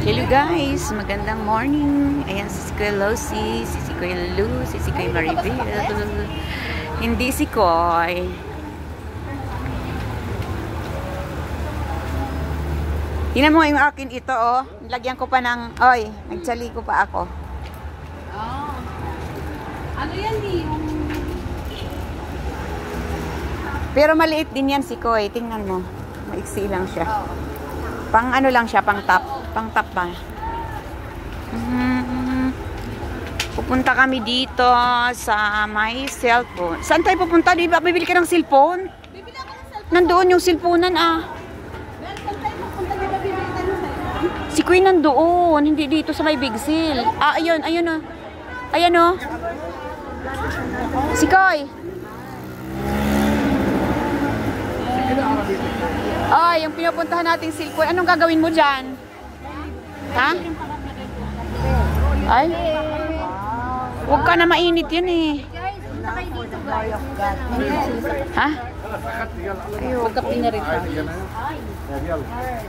Hello guys, magandang morning. Ayan si Kuya Losi, si Kuya Lu, si Kuya Maribel. Hindi si Koy. Tingnan mo yung akin ito oh. Lagyan ko pa ng, oy, nagtsali ko pa ako. Oh. Ano yan yung... Pero maliit din yan si Koy. Tingnan mo. Maiksi lang siya. Oh. Pang ano lang siya, pang top. Pang top ba? Pupunta kami dito sa my cellphone. Saan tayo pupunta? Di ba bibili ka ng cellphone? Bibili ako ng cellphone. Nandoon yung cellphonean ah. Saan tayo pupunta? Di ba bibili tayo ng cellphone? Si Queen nandoon, hindi dito sa may Big Seal. Ah, ayun, ayun oh. Ayan oh. Si Koy. Ay, yung pinupuntahan nating cellphone. Anong gagawin mo dyan? Ha? Ay? Huwag ka na mainit yun eh. Ha? Magkape na rin tayo.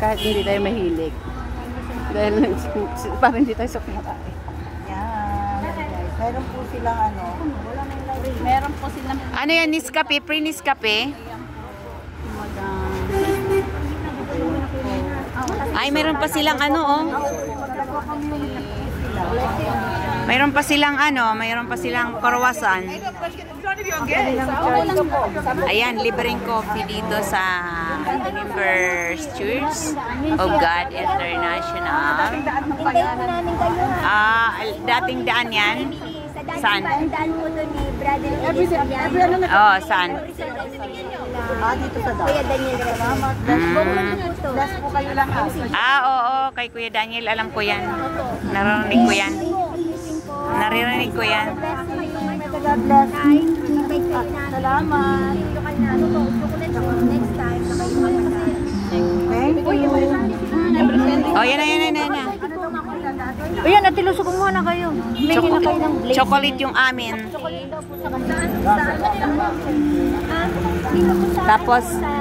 Kahit hindi tayo mahilig. Dahil parang hindi tayo sa kumakain. Yan. Meron po silang ano. Meron po silang... Ano yan? Nescafe? Pre-Nescafe? Ay, meron pa silang ano oh. Mayroon pa silang ano, mayroon pa silang karwasan. Ayan, libreng coffee dito sa Members Church of God International. Dating daan yan. Saan? Daan po doon ni Brother Oh, saan? Dito sa Kuya Daniel. Bless po kayo lahat. Oo, kay Kuya Daniel, alam ko yan. Naririnig ko yan. Naririnig ko yan. God bless. Salamat. Next time, Thank you. Oh, yan na, yan na, yan na. Ayan, natilusok mo na kayo. May na kayo ng blaze. Chocolate yung amin.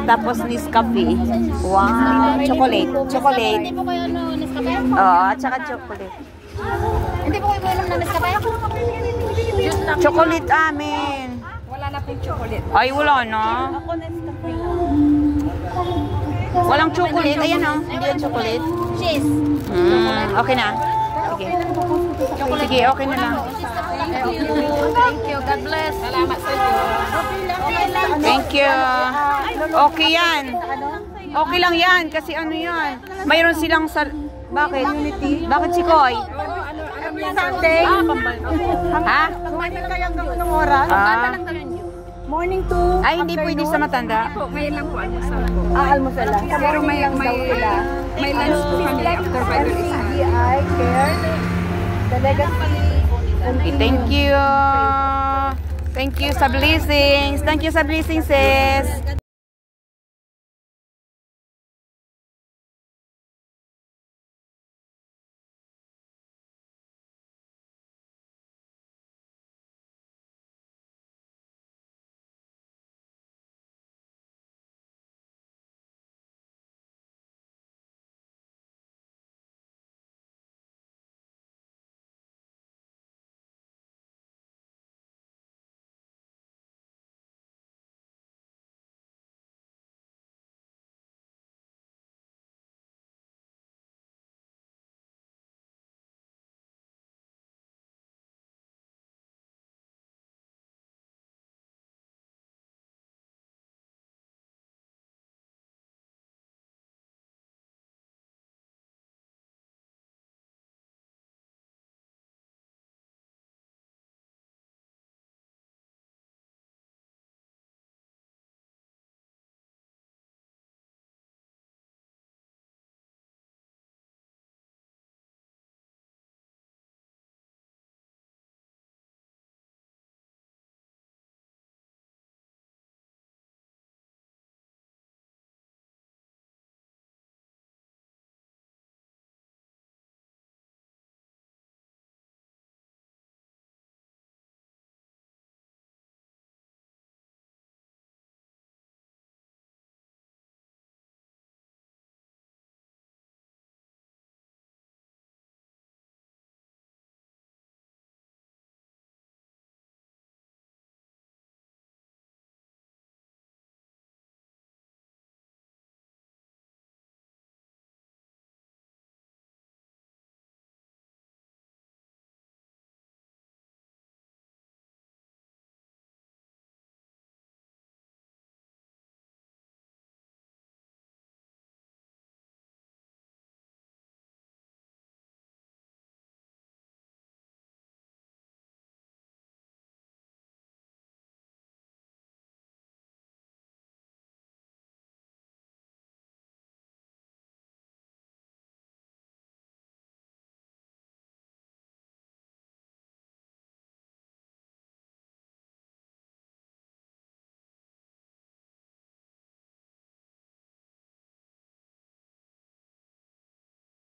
Tapos Nescafe. Wow, chocolate. Chocolate. Hindi po kayo ano, Nescafe? Oo, at saka chocolate. Hindi po kayo ulam ng Nescafe? Yun lang. Chocolate amin. Wala na pong chocolate. Ay, wala na. Walang chocolate. Ayan o. Hindi yung chocolate. Cheese. Okay na. Sige. Sige, okay na lang. Thank you. God bless. Salamat sa inyo. Thank you. Okay yan. Okay lang yan. Kasi ano yan. Mayroon silang Bakit? Bakit si Koy? Sunday. Ha? Kumain kayo hanggang anong oras? Morning to. Ay, hindi pwede sa matanda. Ngayon lang po almusal po. Almusal lang. Pero may lunch po kami after 5 days. CDI, care, the legacy. Thank you. Thank you sa blessings. Thank you sa blessings, sis.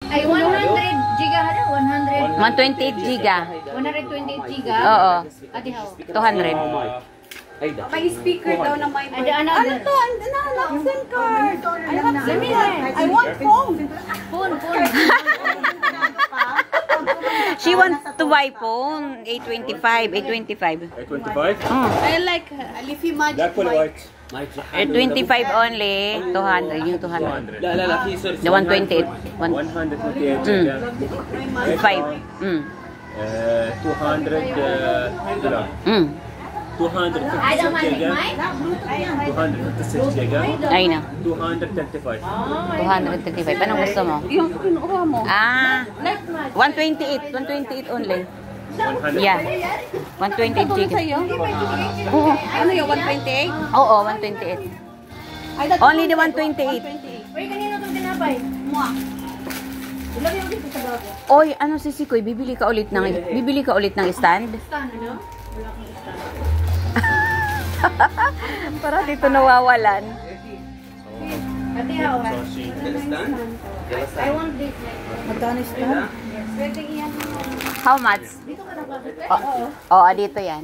Ay, 100 giga na, 100. 128 giga. 128 giga. Oo. Ati how? 200. May speaker daw na may... Ada another. Ano to? SIM card. I have SIM card. I want phone. Phone. She wants to buy phone. 825. 825. 825. I like Leafy Magic. Black or white? 825 only. 200. Yung 200. لا لا لا في صرف The 128. 128 جيجا 5. 200 دولار 256 جيجا 256 جيجا Ay na. 235 235. Anong gusto mo? Yung kinuha mo. 128. 128 only. 100 Yeah. 128 giga. Sa'yo? Oo. Ano yung 128? Oo, 128. Only the 128. Uy, kanino itong tinapay? Ilagay mo dito sa bago. Oy, ano si Sikoy, bibili ka ulit ng stand? Stand, ano? Para dito nawawalan. Ati how? I want this. Magkano stand? Pwede iyan. How much? Oo, dito yan.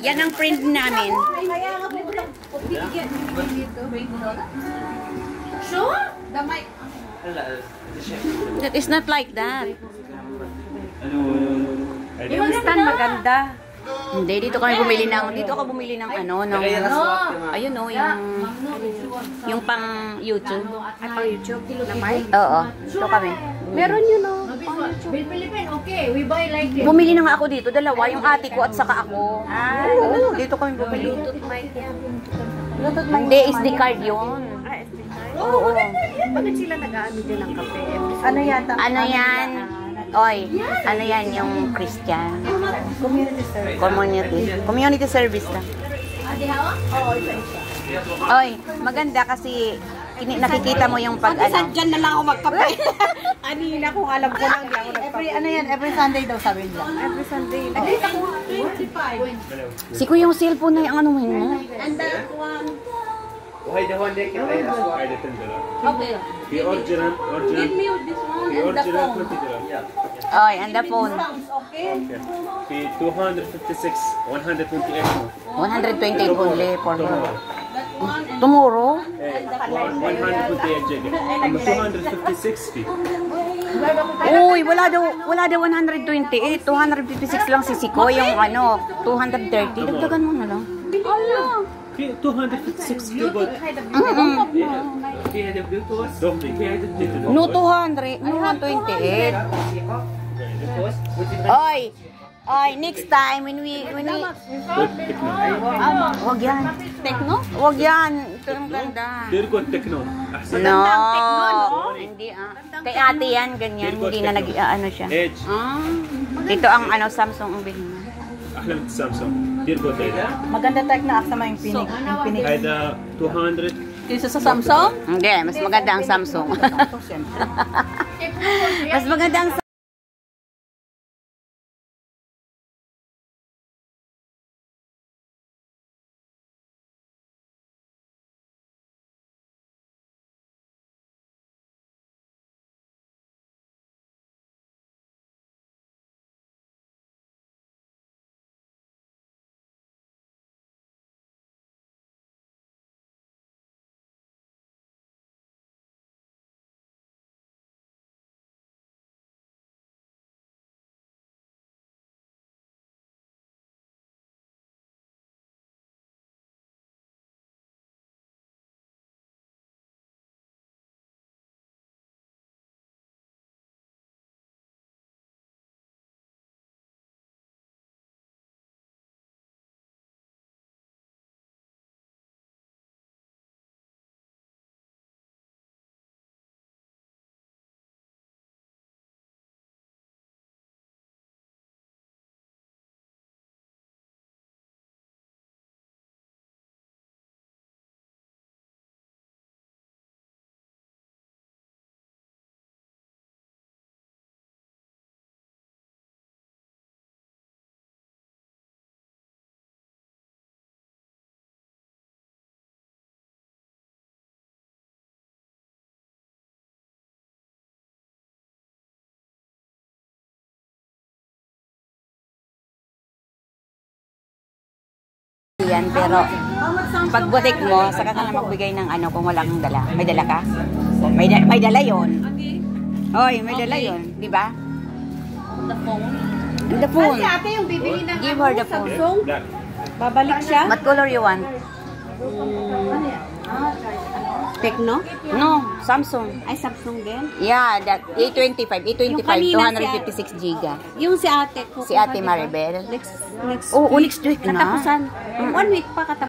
Yan ang friend namin. Kaya nga po dito. Sure? Damay. That is not like that. Yung stand maganda. Hindi, dito ako bumili ng ano, ayun o, yung pang YouTube. Ay, pang YouTube. Na mic? Oo, dito kami. Meron yun, no? Bill Philippine, okay. We buy like this. Bumili na nga ako dito, dalawa, yung ate ko at saka ako. Oo, dito kami bumili. Hindi, SD card yun. Oo. Bakit sila nag-aano din ng kape? Ano yata? Ano yan? Oy, ano yan yung Christian? Community service. Community service lang. Ati how? Oo, isa. Oy, maganda kasi nakikita mo yung pag ano. Diyan na lang ako magkape. Anina kung alam ko lang. Every Sunday daw sabi nila. Every Sunday. Nakita ko 25. Si Kuya yung cellphone na yung ano mo yun. And that one. وهيدا هون ليك هيدا 10 دولار Okay. في اوريجينال Give me this one في and the اوريجينال phone. 20 دولار Oy, and the phone. Sounds okay. في 256 128 128 only for her. That one and Tomorrow? 128 جيجا اما 256 في Uy, wala daw 128. 256 lang si Siko. Yung ano, 230. Dagdagan mo na lang. في 256 كيبورد في هذا بلوتوث في هذا بلوتوث No 200. No 128. Oy, next time when we wag yan. Techno? Wag yan. Ito yung ganda. ديركو التكنو احسن No. Hindi Kay ate yan, ganyan. Hindi na ano siya. ايج Ito ang ano, Samsung ang bilhin mo. احلى من السامسونج ديركو هيدا Maganda Techno aksama yung pinig. هيدا 200 Kaysa sa Samsung? Hindi, mas maganda ang Samsung. Mas maganda ang yan, pero pag butik mo, saka ka na magbigay ng ano kung wala kang dala. May dala ka? May dala yun. Hoy, may dala yun, di ba? The phone. Si ate yung bibili ng Give her the phone. Samsung. Black. Babalik siya. What color you want? Tecno? No, Samsung. Ay, Samsung din. Yeah, that A25, Yung kanina 256 giga. Yung si ate. Si Ate Maribel. Next Oh, next week na. Katapusan. 1 week pa katapusan.